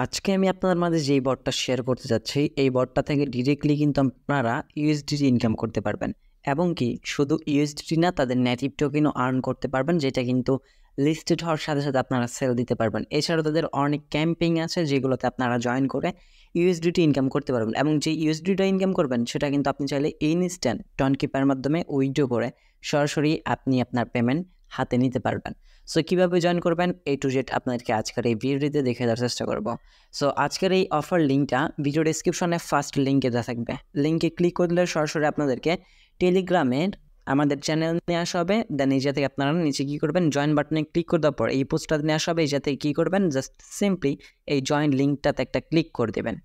আজকে আমি আপনাদের মাঝে যেই বটটা শেয়ার করতে যাচ্ছি, এই বটটা থেকে ডিরেক্টলি কিন্তু আপনারা ইউএসডিটি ইনকাম করতে পারবেন এবং কি শুধু ইউএসডিটি না, তাদের নেটিভ টোকেনও আর্ন করতে পারবেন, যেটা কিন্তু লিস্টেড হওয়ার সাথে সাথে আপনারা সেল দিতে পারবেন। এছাড়াও তাদের অনেক ক্যাম্পিং আছে যেগুলোতে আপনারা জয়েন করে ইউএসডিটি ইনকাম করতে পারবেন এবং যে ইউএসডিটা ইনকাম করবেন সেটা কিন্তু আপনি চাইলে ইনস্ট্যান্ট টনকিপার মাধ্যমে উইথড্র করে সরাসরি আপনি আপনার পেমেন্ট হাতে নিতে পারবেন। সো কীভাবে জয়েন করবেন A to Z আপনাদেরকে আজকের এই ভিডিওতে দেখে দেওয়ার চেষ্টা করব। সো আজকের এই অফার লিঙ্কটা ভিডিও ডেসক্রিপশনে ফার্স্ট লিঙ্কে দেওয়া থাকবে। লিঙ্কে ক্লিক করলে সরাসরি আপনাদেরকে টেলিগ্রামের আমাদের চ্যানেল নিয়ে আসা হবে। দেন এই জায়গায় আপনারা নিচে কী করবেন, জয়েন বাটনে ক্লিক করে দেওয়ার পর এই পোস্টটা নিয়ে আসা হবে। এই জায়গায় কী করবেন, জাস্ট সিম্পলি এই জয়েন লিঙ্কটাতে একটা ক্লিক করে দেবেন।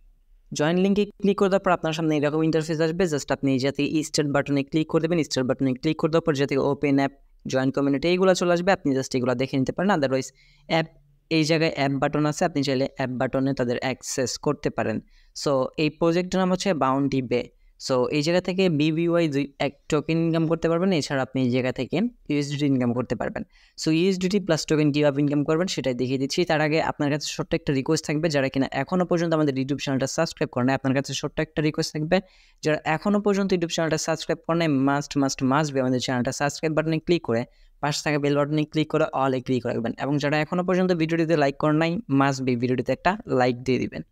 জয়েন লিঙ্কে ক্লিক করে দেওয়ার পর আপনার সামনে এরকম ইন্টারফেস আসবে। জাস্ট আপনি এই জায়গায় স্টার্ট বাটনে ক্লিক করে দেবেন। স্টার্ট বাটনে ক্লিক করে দেওয়ার পর যে থেকে ওপেন অ্যাপ, জয়েন কমিউনিটি এইগুলো চলে আসবে। আপনি জাস্ট এগুলো দেখে নিতে পারেন। আদারওয়াইজ অ্যাপ, এই জায়গায় অ্যাপ বাটন আছে, আপনি চাইলে অ্যাপ বাটনে তাদের অ্যাক্সেস করতে পারেন। সো এই প্রজেক্টের নাম হচ্ছে বাউন্টি বে। সো এই জায়গা থেকে BBY এক টোকেন ইনকাম করতে পারবেন। এছাড়া আপনি এই জায়গা থেকে ইউএসডিটি ইনকাম করতে পারবেন। সো ইউএসডিটি প্লাস টোকেন কীভাবে ইনকাম করবেন সেটাই দেখিয়ে দিচ্ছি। তার আগে আপনার কাছে ছোট্ট একটা রিকোয়েস্ট থাকবে, যারা কিনা এখনও পর্যন্ত আমাদের ইউটিউব চ্যানেলটা সাবস্ক্রাইব করে নাই, আপনার কাছে ছোট্ট একটা রিকোয়েস্ট থাকবে, যারা এখনও পর্যন্ত ইউটিউব চ্যানেলটা সাবস্ক্রাইব করে নাই মাস্ট আমাদের চ্যানেলটা সাবস্ক্রাইব বাটনে ক্লিক করে পাশে থাকা বেল বাটনে ক্লিক করে অলে ক্লিক রাখবেন। এবং যারা এখনও পর্যন্ত ভিডিওটিতে লাইক করেন নাই, মাস্ট বি ভিডিওটিতে একটা লাইক দিয়ে দিবেন।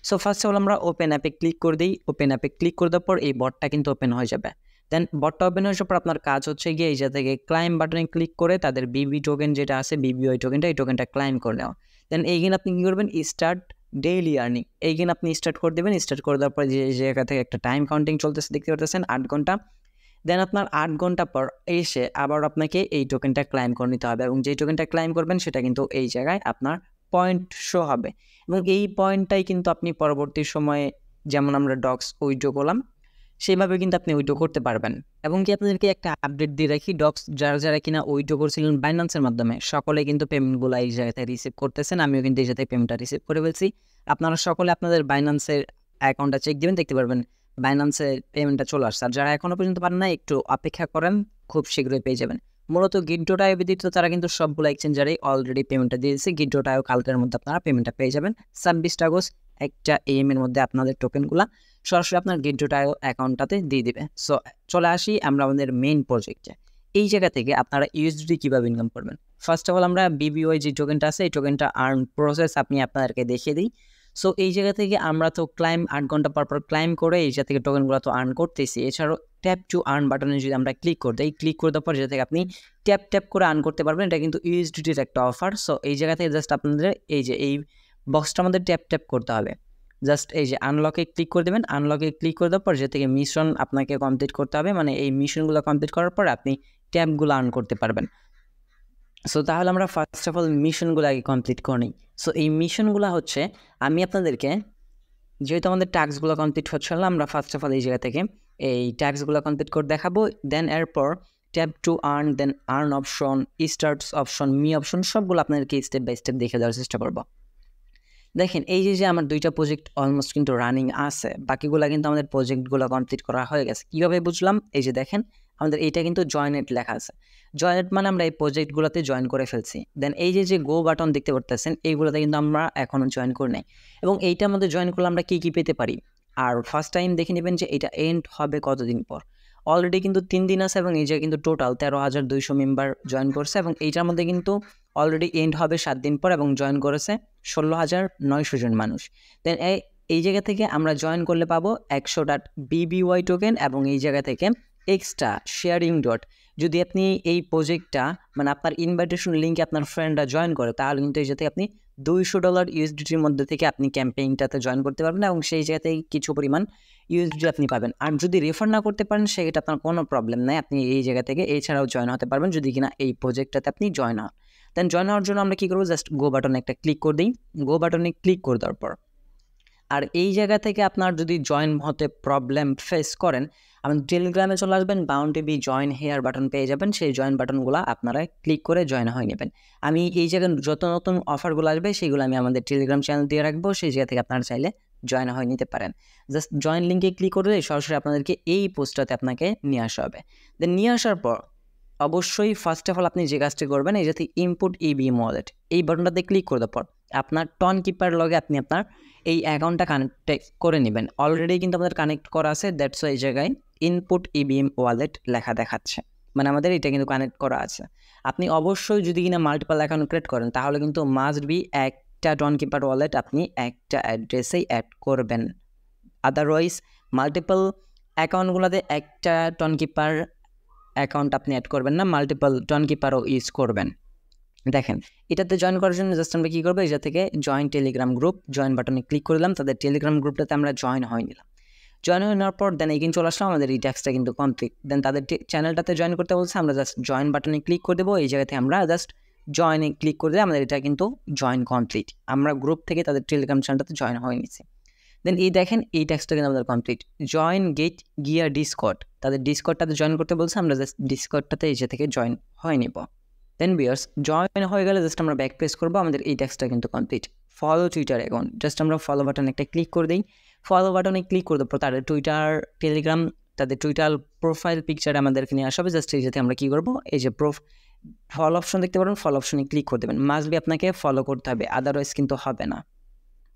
সো ফার্স্ট অফ অল আমরা ওপেন অ্যাপে ক্লিক করে দিই। ওপেন অ্যাপে ক্লিক করে দেওয়ার পর এই বটটা কিন্তু ওপেন হয়ে যাবে। দেন বটটা ওপেন হয়ে যাওয়ার পর আপনার কাজ হচ্ছে গিয়ে এই জায়গা থেকে ক্লাইম বাটনে ক্লিক করে তাদের বিবি টোকেন যেটা আছে, BBY টোকেনটা, এই টোকেনটা ক্লাইম করে নেওয়া। দেন এইখানে আপনি কী করবেন, স্টার্ট ডেইলি আর্নিং, এইখানে আপনি স্টার্ট করে দেবেন। স্টার্ট করে দেওয়ার পর যে জায়গা থেকে একটা টাইম কাউন্টিং চলতেছে দেখতে পাচ্ছেন 8 ঘন্টা। দেন আপনার 8 ঘন্টা পর এসে আবার আপনাকে এই টোকেনটা ক্লাইম করে নিতে হবে এবং যেই টোকেনটা ক্লাইম করবেন সেটা কিন্তু এই জায়গায় আপনার পয়েন্ট শো হবে এবং এই পয়েন্টটাই কিন্তু আপনি পরবর্তী সময়ে, যেমন আমরা ডক্স উইথড্র করলাম, সেইভাবে কিন্তু আপনি উইথড্র করতে পারবেন। এবং কি আপনাদেরকে একটা আপডেট দিয়ে রাখি, ডক্স যারা কিনা উইথড্র করছিলেন বাইন্যান্সের মাধ্যমে, সকলে কিন্তু পেমেন্টগুলো এই জায়গাতে রিসিভ করতেছেন। আমিও কিন্তু এই জায়গায় পেমেন্টটা রিসিভ করে ফেলছি। আপনারা সকলে আপনাদের বাইন্যান্সের অ্যাকাউন্টটা চেক দেবেন, দেখতে পারবেন বাইন্যান্সের পেমেন্টটা চলে আসছে। আর যারা এখনও পর্যন্ত পারেন না, একটু অপেক্ষা করেন, খুব শীঘ্রই পেয়ে যাবেন। মূলত গিট্টোটায় ব্যতীত তারা কিন্তু সবগুলো এক্সচেঞ্জারেই অলরেডি পেমেন্টটা দিয়ে দিচ্ছে। গিট্টোটায়ও কালকের মধ্যে আপনারা পেমেন্টটা পেয়ে যাবেন। 26 আগস্ট 1 AM এর মধ্যে আপনাদের টোকেনগুলো সরাসরি আপনার গিট্টোটায়ও অ্যাকাউন্টটাতে দিয়ে দিবে। সো চলে আসি আমরা আমাদের মেইন প্রজেক্টে। এই জায়গা থেকে আপনারা ইউএসডিটি কীভাবে ইনকাম করবেন। ফার্স্ট অফ অল আমরা BBY যে টোকেনটা আছে, এই টোকেনটা আর্ন প্রসেস আপনি আপনাদেরকে দেখিয়ে দিই। সো এই জায়গা থেকে আমরা তো ক্লাইম 8 ঘন্টা পর ক্লাইম করে এই জায়গা থেকে টোকেনগুলো তো আর্ন করতেছি। এছাড়াও ট্যাপ টু আর্ন বাটনে যদি আমরা ক্লিক করে দিই, ক্লিক করে দেওয়ার পর যেটা থেকে আপনি ট্যাপ করে আর্ন করতে পারবেন। এটা কিন্তু ইউএসডিটির একটা অফার। সো এই জায়গা থেকে জাস্ট আপনাদের এই যে এই বক্সটা আমাদের ট্যাপ করতে হবে। জাস্ট এই যে আনলকে ক্লিক করে দেবেন। আনলকে ক্লিক করে দেওয়ার পর যে থেকে মিশন আপনাকে কমপ্লিট করতে হবে, মানে এই মিশনগুলো কমপ্লিট করার পর আপনি ট্যাপগুলো আর্ন করতে পারবেন। সো তাহলে আমরা ফার্স্ট অফ অল মিশনগুলো আগে কমপ্লিট করে নিই। সো এই মিশনগুলো হচ্ছে, আমি আপনাদেরকে যেহেতু আমাদের টাস্কগুলো কমপ্লিট হচ্ছে না, আমরা ফার্স্ট অফ অল এই জায়গা থেকে এই টাস্কগুলো কমপ্লিট করে দেখাবো। দেন এরপর tap to earn, then earn option, starts option, me option, সবগুলো আপনাদেরকে স্টেপ বাই স্টেপ দেখে দেওয়ার চেষ্টা করবো। দেখেন এই যে আমার 2টা প্রজেক্ট অলমোস্ট কিন্তু রানিং আছে, বাকিগুলো কিন্তু আমাদের প্রজেক্টগুলো কমপ্লিট করা হয়ে গেছে। কীভাবে বুঝলাম, এই যে দেখেন আমাদের এইটা কিন্তু জয়েনেট লেখা আছে। জয়েনেট মানে আমরা এই প্রজেক্টগুলোতে জয়েন করে ফেলছি। দেন এই যে গো বাটন দেখতে পারতেছেন, এইগুলোতে কিন্তু আমরা এখনও জয়েন করে নাই। এবং এইটার মধ্যে জয়েন করলে আমরা কী পেতে পারি, আর ফার্স্ট টাইম দেখে নেবেন যে এটা এন্ড হবে কতদিন পর। অলরেডি কিন্তু 3 দিন আছে এবং এই জায়গায় কিন্তু টোটাল 13,200 মেম্বার জয়েন করছে এবং এইটার মধ্যে কিন্তু অলরেডি এন্ড হবে 7 দিন পর এবং জয়েন করেছে 16,900 জন মানুষ। দেন এই জায়গা থেকে আমরা জয়েন করলে পাবো 100 BBY টোকেন এবং এই জায়গা থেকে এক্সট্রা শেয়ারিং ডট। যদি আপনি এই প্রজেক্টটা, মানে আপনার ইনভাইটেশন লিঙ্কে আপনার ফ্রেন্ডরা জয়েন করে, তাহলে কিন্তু এই জায়গা থেকে আপনি $200 USDTর মধ্যে থেকে আপনি ক্যাম্পেইনটাতে জয়েন করতে পারবেন এবং সেই জায়গাতেই কিছু পরিমাণ USDT আপনি পাবেন। আর যদি রেফার না করতে পারেন সেটা আপনার কোনো প্রবলেম নাই, আপনি এই জায়গা থেকে এছাড়াও জয়েন হতে পারবেন যদি কিনা এই প্রজেক্টটাতে আপনি জয়েন হন। দেন জয়েন হওয়ার জন্য আমরা কী করবো, জাস্ট গো বাটনে একটা ক্লিক করে দিই। গো বাটনে ক্লিক করে দেওয়ার পর আর এই জায়গা থেকে আপনার যদি জয়েন হতে প্রবলেম ফেস করেন, আমাদের টেলিগ্রামে চলে আসবেন, bounty B join here button পেয়ে যাবেন। সেই জয়েন বাটনগুলো আপনারা ক্লিক করে জয়েন হয়ে নেবেন। আমি এই জায়গায় যত নতুন অফারগুলো আসবে সেগুলো আমি আমাদের টেলিগ্রাম চ্যানেল দিয়ে রাখবো, সেই জায়গা থেকে আপনারা চাইলে জয়েন হয়ে নিতে পারেন। জাস্ট জয়েন লিঙ্কে ক্লিক করে সরাসরি আপনাদেরকে এই পোস্টটাতে আপনাকে নিয়ে আসা হবে। দেন নিয়ে আসার পর অবশ্যই ফার্স্ট অফ অল আপনি যে কাজটি করবেন, এই যাতে ইনপুট EVM ওয়ালেট, এই বাটনটাতে ক্লিক করে দেওয়ার পর আপনার টন কিপার লগে আপনি আপনার এই অ্যাকাউন্টটা কানেক্ট করে নেবেন। অলরেডি কিন্তু আমাদের কানেক্ট করা আছে, দ্যাটস এই জায়গায় ইনপুট ইবিএম ওয়ালেট লেখা দেখাচ্ছে, মানে আমাদের এটা কিন্তু কানেক্ট করা আছে। আপনি অবশ্যই যদি কিনা মাল্টিপল অ্যাকাউন্ট ক্রিয়েট করেন তাহলে কিন্তু মাস্ট বি একটা টন কিপার ওয়ালেট আপনি একটা অ্যাড্রেসেই অ্যাড করবেন। আদারওয়াইজ মাল্টিপল অ্যাকাউন্টগুলোতে একটা টন কিপার অ্যাকাউন্ট আপনি অ্যাড করবেন না, মাল্টিপল টন কিপারও ইউজ করবেন। দেখেন এটাতে জয়েন করার জন্য জাস্ট আমরা কী করবো, এটা থেকে জয়েন টেলিগ্রাম গ্রুপ, জয়েন বাটনে ক্লিক করলাম, তাদের টেলিগ্রাম গ্রুপটাতে আমরা জয়েন হয়ে নিলাম। জয়েন হয়ে নেওয়ার পর দেন এগিন চলে আসলাম, আমাদের এই ট্যাক্সটা কিন্তু কমপ্লিট। দেন তাদের চ্যানেলটাতে জয়েন করতে বলছে, আমরা জাস্ট জয়েন বাটনে ক্লিক করে দেবো। এই জায়গাতে আমরা জাস্ট জয়েনে ক্লিক করে দিলে আমাদের এটা কিন্তু জয়েন কমপ্লিট, আমরা গ্রুপ থেকে তাদের টেলিগ্রাম চ্যানেলটাতে জয়েন হয়ে নিচ্ছি। দেন এই দেখেন এই ট্যাক্সটা কিন্তু আমাদের complete. Join get gear discord, তাদের ডিসকর্ডটাতে জয়েন করতে বলছে, আমরা জাস্ট ডিসকর্ডটাতে এই থেকে জয়েন হয়ে নিব। দেন বিয়ার্স জয়েন হয়ে গেলে জাস্ট আমরা ব্যাক প্রেস করবো, আমাদের এই ট্যাক্সটা কিন্তু complete. Follow Twitter account, just আমরা ফলো বাটনে একটা ক্লিক করে দিই। ফলো বাটনে ক্লিক করে দেবো, তাদের টুইটার টেলিগ্রাম তাদের টুইটার প্রোফাইল পিকচার আমাদেরকে নিয়ে আসবে। জাস্ট এই যাতে আমরা কী করবো, এই যে ফলো অপশন দেখতে পারেন, ফলো অপশনে ক্লিক করে দেবেন। মাস্ট বি আপনাকে ফলো করতে হবে, আদারওয়াইজ কিন্তু হবে না।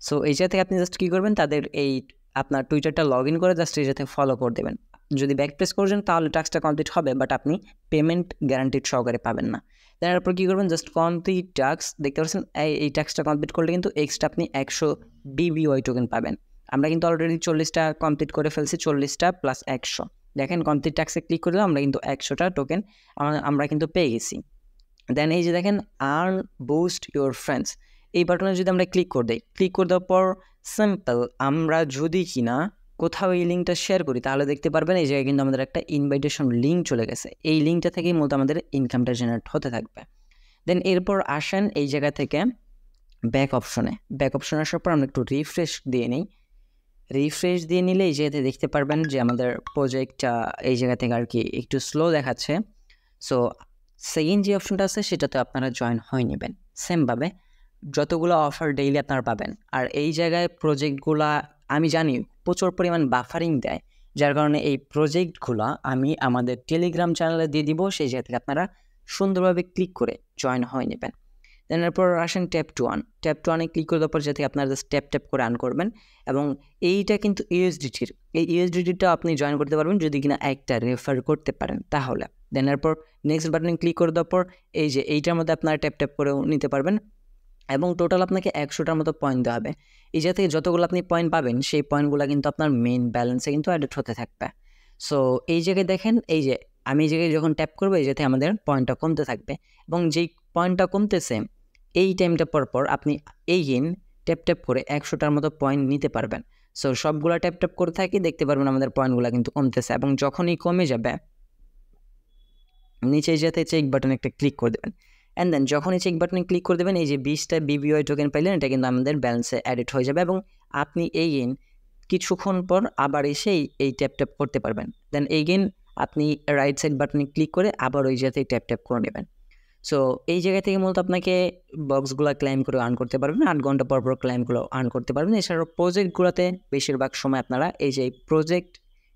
সো এই জায়গা থেকে আপনি জাস্ট কী করবেন, তাদের এই আপনার টুইটারটা লগ ইন করে জাস্ট এই যাতে ফলো করে দেবেন। যদি ব্যাক প্রেস করছেন তাহলে টাস্কটা কমপ্লিট হবে, বাট আপনি পেমেন্ট গ্যারান্টিড সহকারে পাবেন না। তারপর কী করবেন, জাস্ট কমপ্লিট টাস্ক দেখতে পাচ্ছেন, এই টাস্কটা কমপ্লিট করলে কিন্তু এক্সট্রা আপনি 100 BBY টোকেন পাবেন। আমরা কিন্তু অলরেডি 40টা কমপ্লিট করে ফেলছি, 40টা প্লাস 100। দেখেন কমপ্লিট টাস্কে ক্লিক করলে আমরা কিন্তু 100টা টোকেন আমরা কিন্তু পেয়ে গেছি। দেন এই যে দেখেন আর্ন বুস্ট ইউর ফ্রেন্ডস, এই বাটনে যদি আমরা ক্লিক করে দিই, ক্লিক করে দেওয়ার পর সিম্পল আমরা যদি কিনা কোথাও এই লিঙ্কটা শেয়ার করি তাহলে দেখতে পারবেন এই জায়গায় কিন্তু আমাদের একটা ইনভাইটেশন লিঙ্ক চলে গেছে। এই লিঙ্কটা থেকেই মূলত আমাদের ইনকামটা জেনারেট হতে থাকবে। দেন এরপর আসেন এই জায়গা থেকে ব্যাক অপশনে আসার পর আমরা একটু রিফ্রেশ দিয়ে নিই। রিফ্রেশ দিয়ে নিলে এই জায়গাতে দেখতে পারবেন যে আমাদের প্রজেক্টটা এই জায়গা থেকে আর কি একটু স্লো দেখাচ্ছে। সো সেকেন্ড যে অপশনটা আছে সেটাতে আপনারা জয়েন হয়ে নেবেন। সেমভাবে যতগুলো অফার ডেইলি আপনারা পাবেন। আর এই জায়গায় প্রজেক্টগুলা আমি জানি প্রচুর পরিমাণ বাফারিং দেয়, যার কারণে এই প্রজেক্টগুলো আমি আমাদের টেলিগ্রাম চ্যানেলে দিয়ে দিব, সেই জায়গা থেকে আপনারা সুন্দরভাবে ক্লিক করে জয়েন হয়ে নেবেন। দেন এরপর আসেন tap to earn, tap to আর্নে ক্লিক করে দেওয়ার পর যাতে আপনারা জাস্ট ট্যাপ করে আর্ন করবেন। এবং এইটা কিন্তু ইউএসডিটির, এই ইউএসডিটিটা আপনি জয়েন করতে পারবেন যদি কিনা একটা রেফার করতে পারেন তাহলে। দেন এরপর নেক্সট বাটনে ক্লিক করে দেওয়ার পর এই যে এইটার মধ্যে আপনারা ট্যাপ করেও নিতে পারবেন এবং টোটাল আপনাকে 100টার মতো পয়েন্ট দেওয়া হবে। এই জায়গা থেকে যতগুলো আপনি পয়েন্ট পাবেন সেই পয়েন্টগুলো কিন্তু আপনার মেইন ব্যালেন্সে কিন্তু অ্যাডেড হতে থাকবে। সো এই জায়গায় দেখেন এই যে আমি এই জায়গায় যখন ট্যাপ করবো এই যাতে আমাদের পয়েন্টটা কমতে থাকবে এবং যেই পয়েন্টটা কমতেছে এই টাইমটা পর আপনি এইগেন ট্যাপ করে 100টার মতো পয়েন্ট নিতে পারবেন। সো সবগুলো ট্যাপ করে থাকি দেখতে পারবেন আমাদের পয়েন্টগুলো কিন্তু কমতেছে এবং যখনই কমে যাবে নিচে যেতে চেক বাটনে একটা ক্লিক করে দেবেন। অ্যান্ড দেন যখনই চেক বাটনে ক্লিক করে দেবেন এই যে 20টা BBY টোকেন পাইলেন, এটা কিন্তু আমাদের ব্যালেন্সে অ্যাডেড হয়ে যাবে এবং আপনি এইগেন কিছুক্ষণ পর আবার এসে এই ট্যাপ করতে পারবেন। দেন এইগেন আপনি রাইট সাইড বাটনে ক্লিক করে আবার ওই জায়গাতে ট্যাপ করে নেবেন। সো এই জায়গা থেকে মূলত আপনাকে বক্সগুলো ক্লাইম করে আর্ন করতে পারবেন, 8 ঘন্টা পর ক্লাইমগুলো আর্ন করতে পারবেন। এছাড়াও প্রজেক্টগুলোতে বেশিরভাগ সময় আপনারা এই যে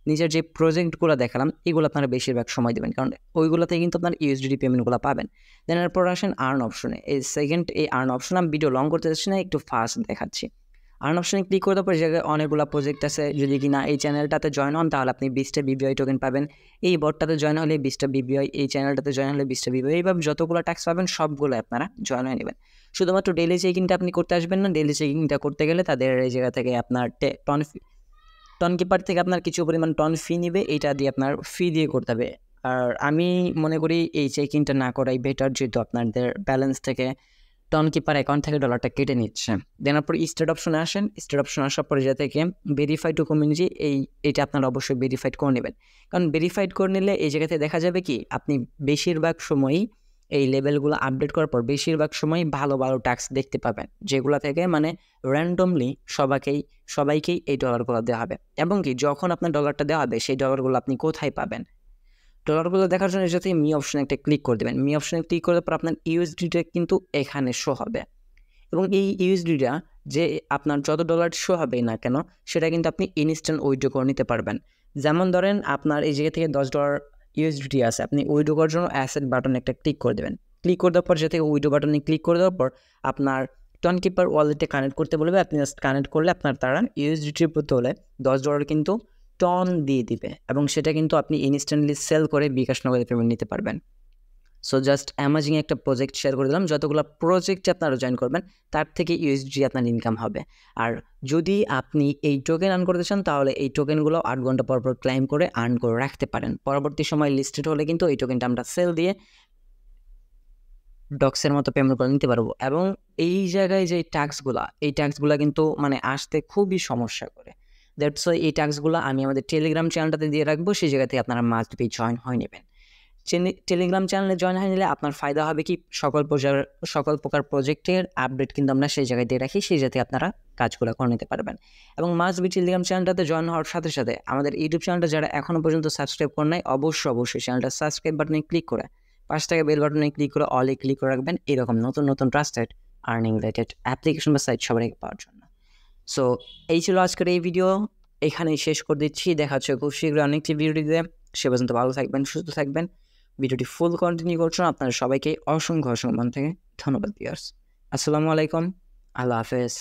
নিজের যে প্রজেক্টগুলো দেখালাম এগুলো আপনারা বেশিরভাগ সময় দেবেন, কারণ ওইগুলোতে কিন্তু আপনার ইউএসডিটি পেমেন্টগুলো পাবেন। দেন এরপর আসেন আর্ন অপশনে, এই এই আর্ন অপশন আমি ভিডিও লং করতে চাচ্ছি না, একটু ফাস্ট দেখাচ্ছি। আর্ন অপশনে ক্লিক করে দেওয়ার পর জায়গায় অনেকগুলো প্রজেক্ট আছে, যদি কিনা এই চ্যানেলটাতে জয়েন হন তাহলে আপনি 20টা BBY টোকেন পাবেন, এই বটটাতে জয়েন হলে 20টা BBY, এই চ্যানেলটাতে জয়েন হলে 20টা BBY, এইভাবে যতগুলো ট্যাক্স পাবেন সবগুলো আপনারা জয়েন হয়ে নেবেন। শুধুমাত্র ডেইলি চেকিংটা আপনি করতে আসবেন না, ডেইলি চেকিংটা করতে গেলে তাদের এই জায়গা থেকে আপনার টন কিপার থেকে আপনার কিছু পরিমাণ টন ফি নেবে, এইটা দিয়ে আপনার ফি দিয়ে করতে হবে। আর আমি মনে করি এই চেকিংটা না করাই বেটার, যেহেতু আপনাদের ব্যালেন্স থেকে টন কিপার অ্যাকাউন্ট থেকে ডলারটা কেটে নিচ্ছে। দেন আপনার স্টেট অপশনে আসেন, স্টেট অপশন আসার পরে যা থেকে ভেরিফাই টু কমিউনিটি এইটা আপনারা অবশ্যই ভেরিফাইড করে নেবেন, কারণ ভেরিফাইড করে নিলে এই জায়গাতে দেখা যাবে কি আপনি বেশিরভাগ সময়ই এই লেভেলগুলো আপডেট করার পর বেশিরভাগ সময় ভালো ভালো ট্যাক্স দেখতে পাবেন, যেগুলো থেকে মানে র্যান্ডমলি সবাইকেই এই ডলারগুলো দেওয়া হবে। এবং কি যখন আপনার ডলারটা দেওয়া হবে সেই ডলারগুলো আপনি কোথায় পাবেন, ডলারগুলো দেখার জন্য সাথে মি অপশনে একটা ক্লিক করে দেবেন। মি অপশনে ক্লিক করার পর আপনার ইউএসডিটা কিন্তু এখানে শো হবে এবং এই ইউএসডিটা যে আপনার যত ডলার শো হবে না কেন সেটা কিন্তু আপনি ইনস্ট্যান্ট উইথড্র করে নিতে পারবেন। যেমন ধরেন আপনার এই জায়গা থেকে $10 ইউএসডিটি আছে, আপনি উইথড্র করার জন্য অ্যাসেট বাটনে একটা ক্লিক করে দেবেন। ক্লিক করে দেওয়ার পর যে থেকে উইথড্র বাটনে ক্লিক করে দেওয়ার পর আপনার টোনকিপার ওয়ালেটে কানেক্ট করতে বলবে, আপনি জাস্ট কানেক্ট করলে আপনার তারা ইউএসডিটির বদলে $10 কিন্তু টন দিয়ে দিবে এবং সেটা কিন্তু আপনি ইনস্ট্যান্টলি সেল করে বিকাশ নগদে পেমেন্ট নিতে পারবেন। সো জাস্ট অ্যামাজিং একটা প্রজেক্ট শেয়ার করে দিলাম, যতগুলো প্রজেক্টে আপনারা জয়েন করবেন তার থেকে ইউএসডি আপনার ইনকাম হবে। আর যদি আপনি এই টোকেন আর্ন করতে চান তাহলে এই টোকেনগুলো 8 ঘন্টা পর পর ক্লাইম করে আর্ন করে রাখতে পারেন। পরবর্তী সময় লিস্টেড হলে কিন্তু এই টোকেনটা আমরা সেল দিয়ে ডক্সের মতো পেমেন্ট করে নিতে পারবো। এবং এই জায়গায় যে ট্যাক্সগুলো কিন্তু মানে আসতে খুবই সমস্যা করে। দ্যাটস ওয়াই এই ট্যাক্সগুলো আমি আমাদের টেলিগ্রাম চ্যানেলটাতে দিয়ে রাখবো, সেই জায়গা থেকে আপনারা মাস্ট বি জয়েন হয়ে নেবেন। টেলিগ্রাম চ্যানেলে জয়েন হয়ে নিলে আপনার ফায়দা হবে কি, সকল প্রকার প্রজেক্টের আপডেট কিন্তু আমরা সেই জায়গায় দিয়ে রাখি, সেই জায়গায় আপনারা কাজগুলো করে নিতে পারবেন। এবং মাস্ট বি টেলিগ্রাম চ্যানেলটাতে জয়েন হওয়ার সাথে সাথে আমাদের ইউটিউব চ্যানেলটা যারা এখনও পর্যন্ত সাবস্ক্রাইব করে নাই, অবশ্যই চ্যানেলটা সাবস্ক্রাইব বাটনে ক্লিক করে পাশ থেকে বেল বাটনে ক্লিক করে অলে ক্লিক করে রাখবেন, এরকম নতুন ট্রাস্টেড আর্নিং রিলেটেড অ্যাপ্লিকেশন বা সাইট সবার আগে পাওয়ার জন্য। সো এই ছিল আজকের এই ভিডিও, এখানেই শেষ করে দিচ্ছি। দেখা হচ্ছে খুব শীঘ্রই অনেকটি ভিডিওতে। সে পর্যন্ত ভালো থাকবেন, সুস্থ থাকবেন। ভিডিওটি ফুল কন্টিনিউ করছেন, আপনাদের সবাইকে অসংখ্য মন থেকে ধন্যবাদ ভিউয়ার্স। আসসালামু আলাইকুম, আল্লাহ হাফেজ।